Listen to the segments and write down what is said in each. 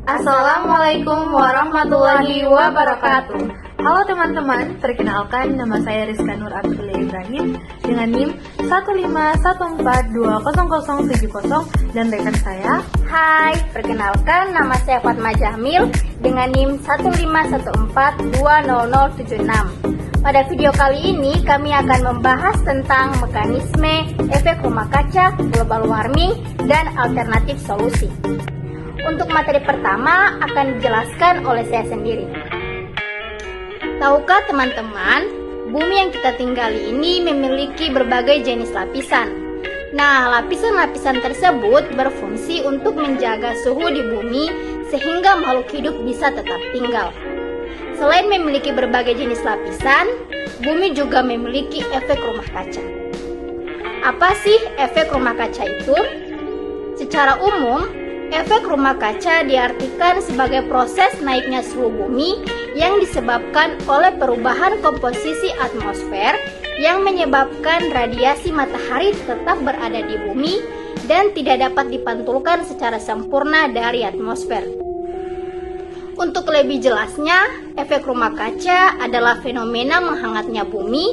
Assalamualaikum warahmatullahi wabarakatuh. Halo teman-teman, perkenalkan nama saya Rizka Nur Abdullah Ibrahim dengan NIM 151420070 dan rekan saya. Hai, perkenalkan nama saya Fatma Jamil dengan NIM 151420076. Pada video kali ini kami akan membahas tentang mekanisme efek rumah kaca, global warming, dan alternatif solusi. Untuk materi pertama akan dijelaskan oleh saya sendiri. Tahukah teman-teman, bumi yang kita tinggali ini memiliki berbagai jenis lapisan. Nah, lapisan-lapisan tersebut berfungsi untuk menjaga suhu di bumi sehingga makhluk hidup bisa tetap tinggal. Selain memiliki berbagai jenis lapisan, bumi juga memiliki efek rumah kaca. Apa sih efek rumah kaca itu? Secara umum, efek rumah kaca diartikan sebagai proses naiknya suhu bumi yang disebabkan oleh perubahan komposisi atmosfer yang menyebabkan radiasi matahari tetap berada di bumi dan tidak dapat dipantulkan secara sempurna dari atmosfer. Untuk lebih jelasnya, efek rumah kaca adalah fenomena menghangatnya bumi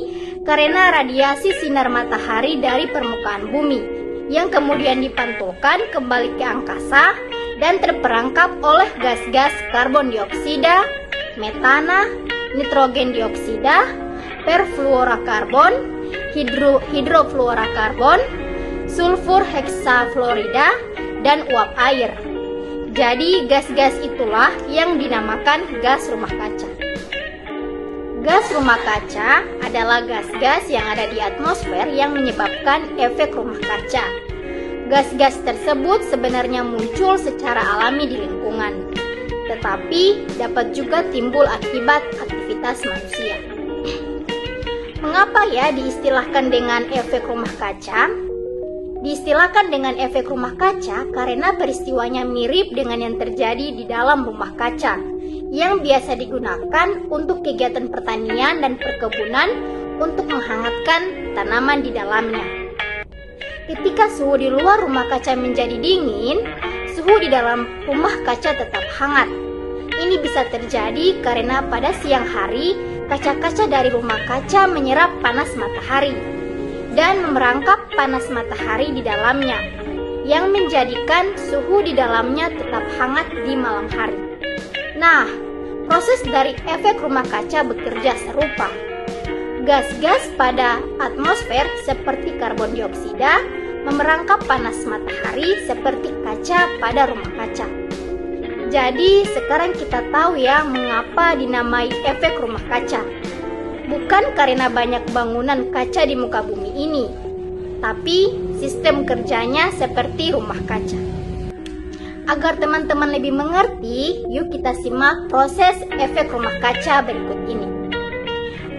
karena radiasi sinar matahari dari permukaan bumi yang kemudian dipantulkan kembali ke angkasa dan terperangkap oleh gas-gas karbon dioksida, metana, nitrogen dioksida, perfluorokarbon, hidrofluorokarbon, sulfur heksafluorida, dan uap air. Jadi gas-gas itulah yang dinamakan gas rumah kaca. Gas rumah kaca adalah gas-gas yang ada di atmosfer yang menyebabkan efek rumah kaca. Gas-gas tersebut sebenarnya muncul secara alami di lingkungan, tetapi dapat juga timbul akibat aktivitas manusia. Mengapa ya diistilahkan dengan efek rumah kaca? Diistilahkan dengan efek rumah kaca karena peristiwanya mirip dengan yang terjadi di dalam rumah kaca yang biasa digunakan untuk kegiatan pertanian dan perkebunan untuk menghangatkan tanaman di dalamnya. Ketika suhu di luar rumah kaca menjadi dingin, suhu di dalam rumah kaca tetap hangat. Ini bisa terjadi karena pada siang hari, kaca-kaca dari rumah kaca menyerap panas matahari dan merangkap panas matahari di dalamnya, yang menjadikan suhu di dalamnya tetap hangat di malam hari. Nah, proses dari efek rumah kaca bekerja serupa. Gas-gas pada atmosfer seperti karbon dioksida memerangkap panas matahari seperti kaca pada rumah kaca. Jadi, sekarang kita tahu ya mengapa dinamai efek rumah kaca. Bukan karena banyak bangunan kaca di muka bumi ini, tapi sistem kerjanya seperti rumah kaca. Agar teman-teman lebih mengerti, yuk kita simak proses efek rumah kaca berikut ini.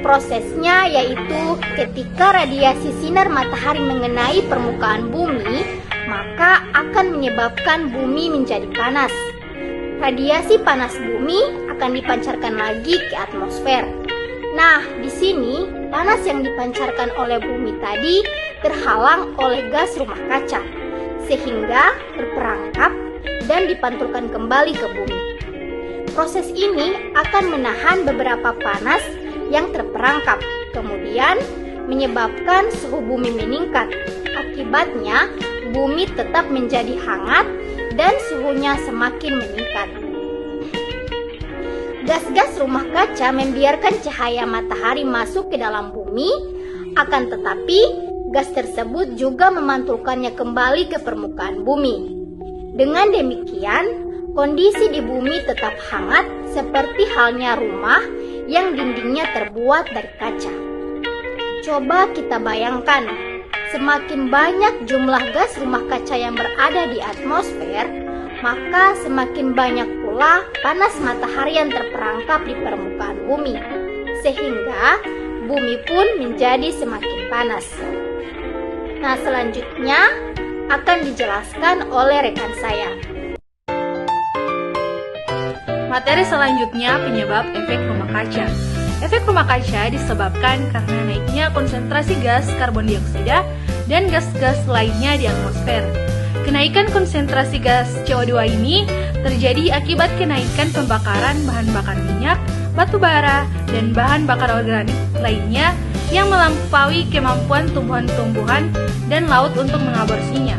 Prosesnya yaitu ketika radiasi sinar matahari mengenai permukaan bumi, maka akan menyebabkan bumi menjadi panas. Radiasi panas bumi akan dipancarkan lagi ke atmosfer. Nah, di sini panas yang dipancarkan oleh bumi tadi terhalang oleh gas rumah kaca, sehingga terperangkap dan dipantulkan kembali ke bumi. Proses ini akan menahan beberapa panas yang terperangkap, kemudian menyebabkan suhu bumi meningkat. Akibatnya, bumi tetap menjadi hangat dan suhunya semakin meningkat. Gas-gas rumah kaca membiarkan cahaya matahari masuk ke dalam bumi, akan tetapi gas tersebut juga memantulkannya kembali ke permukaan bumi. Dengan demikian, kondisi di bumi tetap hangat seperti halnya rumah yang dindingnya terbuat dari kaca. Coba kita bayangkan, semakin banyak jumlah gas rumah kaca yang berada di atmosfer, maka semakin banyak pula panas matahari yang terperangkap di permukaan bumi, sehingga bumi pun menjadi semakin panas. Nah, selanjutnya akan dijelaskan oleh rekan saya. Materi selanjutnya penyebab efek rumah kaca. Efek rumah kaca disebabkan karena naiknya konsentrasi gas karbon dioksida dan gas-gas lainnya di atmosfer. Kenaikan konsentrasi gas CO2 ini terjadi akibat kenaikan pembakaran bahan bakar minyak, batu bara, dan bahan bakar organik lainnya yang melampaui kemampuan tumbuhan-tumbuhan dan laut untuk mengaborsinya.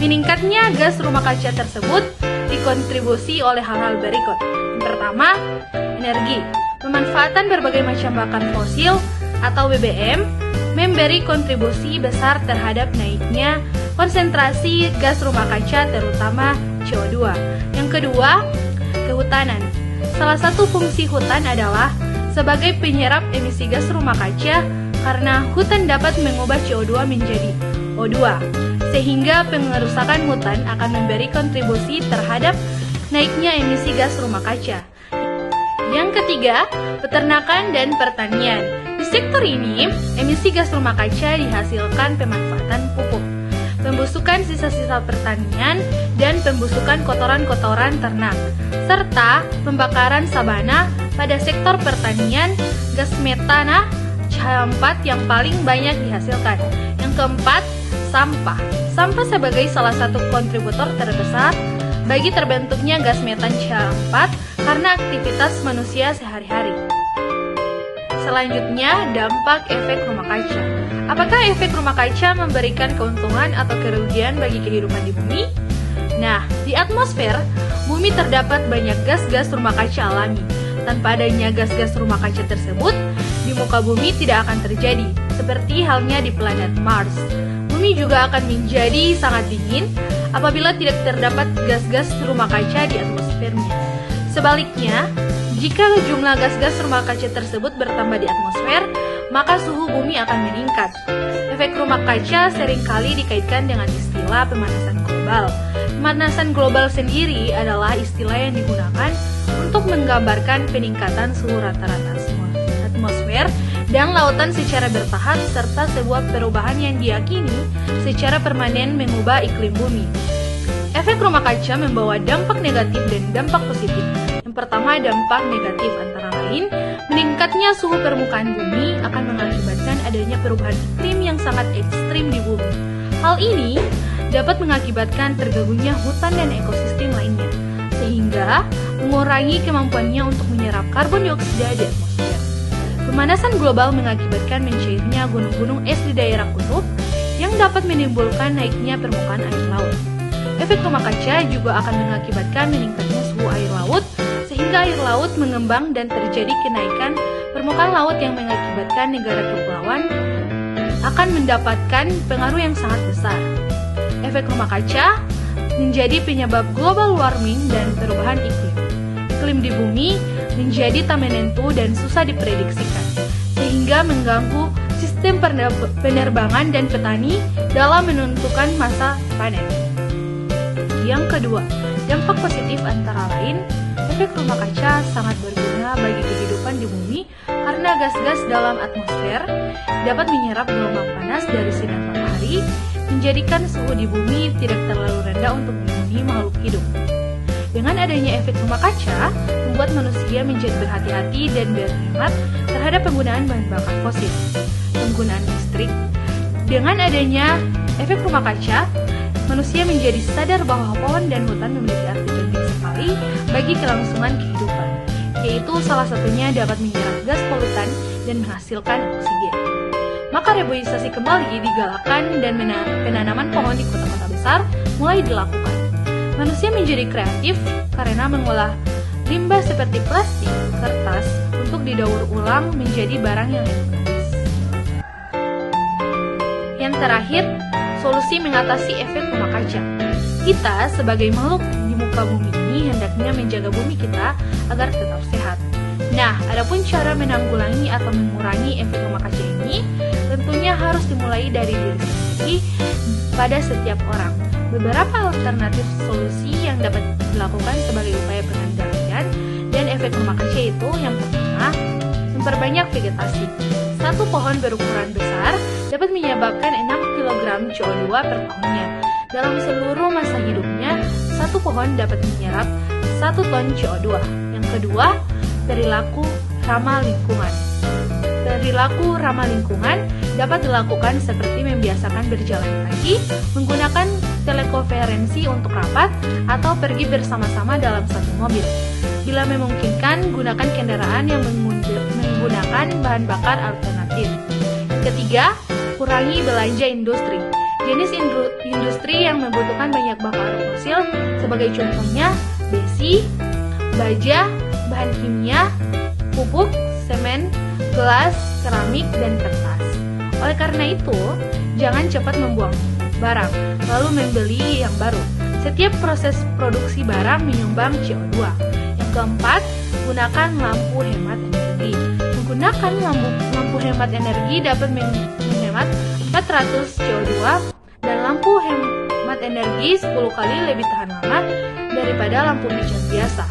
Meningkatnya gas rumah kaca tersebut dikontribusi oleh hal-hal berikut. Yang pertama, energi. Pemanfaatan berbagai macam bakar fosil atau BBM memberi kontribusi besar terhadap naiknya konsentrasi gas rumah kaca terutama CO2. Yang kedua, kehutanan. Salah satu fungsi hutan adalah sebagai penyerap emisi gas rumah kaca karena hutan dapat mengubah CO2 menjadi O2, sehingga pengerusakan hutan akan memberi kontribusi terhadap naiknya emisi gas rumah kaca. Yang ketiga, peternakan dan pertanian. Di sektor ini, emisi gas rumah kaca dihasilkan pemanfaatan pupuk, pembusukan sisa-sisa pertanian, dan pembusukan kotoran-kotoran ternak, serta pembakaran sabana. Pada sektor pertanian, gas metana CH4 yang paling banyak dihasilkan. Yang keempat, sampah. Sampah sebagai salah satu kontributor terbesar bagi terbentuknya gas metan CH4 karena aktivitas manusia sehari-hari. Selanjutnya, dampak efek rumah kaca. Apakah efek rumah kaca memberikan keuntungan atau kerugian bagi kehidupan di bumi? Nah, di atmosfer, bumi terdapat banyak gas-gas rumah kaca alami. Tanpa adanya gas-gas rumah kaca tersebut, di muka bumi tidak akan terjadi, seperti halnya di planet Mars. Bumi juga akan menjadi sangat dingin apabila tidak terdapat gas-gas rumah kaca di atmosfernya. Sebaliknya, jika jumlah gas-gas rumah kaca tersebut bertambah di atmosfer, maka suhu bumi akan meningkat. Efek rumah kaca seringkali dikaitkan dengan istilah pemanasan global. Pemanasan global sendiri adalah istilah yang digunakan untuk menggambarkan peningkatan suhu rata-rata atmosfer dan lautan secara bertahap serta sebuah perubahan yang diyakini secara permanen mengubah iklim bumi. Efek rumah kaca membawa dampak negatif dan dampak positif. Yang pertama, dampak negatif antara lain, meningkatnya suhu permukaan bumi akan mengakibatkan adanya perubahan iklim yang sangat ekstrim di bumi. Hal ini dapat mengakibatkan terganggunya hutan dan ekosistem lainnya, sehingga mengurangi kemampuannya untuk menyerap karbon dioksida di atmosfer. Pemanasan global mengakibatkan mencairnya gunung-gunung es di daerah kutub yang dapat menimbulkan naiknya permukaan air laut. Efek rumah kaca juga akan mengakibatkan meningkatnya suhu air laut, sehingga air laut mengembang dan terjadi kenaikan permukaan laut yang mengakibatkan negara kepulauan akan mendapatkan pengaruh yang sangat besar. Efek rumah kaca menjadi penyebab global warming dan perubahan iklim. Iklim di bumi menjadi tak menentu dan susah diprediksikan, sehingga mengganggu sistem penerbangan dan petani dalam menentukan masa panen. Yang kedua, dampak positif antara lain, efek rumah kaca sangat berguna bagi kehidupan di bumi karena gas-gas dalam atmosfer dapat menyerap gelombang panas dari sinar matahari, menjadikan suhu di bumi tidak terlalu rendah untuk memenuhi makhluk hidup. Dengan adanya efek rumah kaca, membuat manusia menjadi berhati-hati dan berhemat terhadap penggunaan bahan bakar fosil. Penggunaan listrik. Dengan adanya efek rumah kaca, manusia menjadi sadar bahwa pohon dan hutan memiliki arti penting sekali bagi kelangsungan kehidupan, yaitu salah satunya dapat menyerap gas polutan dan menghasilkan oksigen. Maka reboisasi kembali digalakkan dan penanaman pohon di kota-kota besar mulai dilakukan. Manusia menjadi kreatif karena mengolah limbah seperti plastik, kertas untuk didaur ulang menjadi barang yang ekonomis. Yang terakhir, solusi mengatasi efek rumah kaca. Kita sebagai makhluk di muka bumi ini hendaknya menjaga bumi kita agar tetap sehat. Nah, adapun cara menanggulangi atau mengurangi efek rumah kaca ini tentunya harus dimulai dari diri sendiri pada setiap orang. Beberapa alternatif solusi yang dapat dilakukan sebagai upaya pengendalian dan efek rumah kaca itu yang pertama, memperbanyak vegetasi. Satu pohon berukuran besar dapat menyebabkan 6 kg CO2 per tahunnya. Dalam seluruh masa hidupnya, satu pohon dapat menyerap 1 ton CO2. Yang kedua, perilaku ramah lingkungan. Perilaku ramah lingkungan dapat dilakukan seperti membiasakan berjalan kaki, menggunakan telekonferensi untuk rapat, atau pergi bersama-sama dalam satu mobil. Bila memungkinkan, gunakan kendaraan yang menggunakan bahan bakar alternatif. Ketiga, kurangi belanja industri. Jenis industri yang membutuhkan banyak bakar fosil sebagai contohnya besi, baja, bahan kimia, pupuk, semen, gelas, keramik, dan kertas. Oleh karena itu, jangan cepat membuang barang, lalu membeli yang baru. Setiap proses produksi barang menyumbang CO2. Yang keempat, gunakan lampu hemat energi. Menggunakan lampu hemat energi dapat menghemat 400 CO2 dan lampu hemat energi 10 kali lebih tahan lama daripada lampu pijar biasa.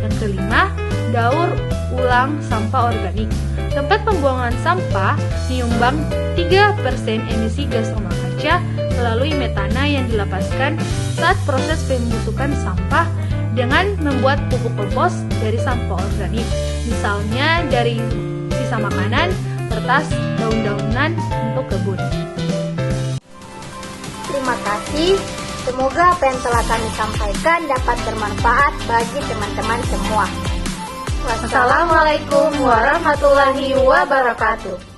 Yang kelima, daur ulang sampah organik. Tempat pembuangan sampah menyumbang 3% emisi gas rumah kaca melalui metana yang dilepaskan saat proses pembusukan sampah dengan membuat pupuk kompos dari sampah organik, misalnya dari sisa makanan, kertas, daun-daunan untuk kebun. Terima kasih. Semoga apa yang telah kami sampaikan dapat bermanfaat bagi teman-teman semua. Wassalamualaikum warahmatullahi wabarakatuh.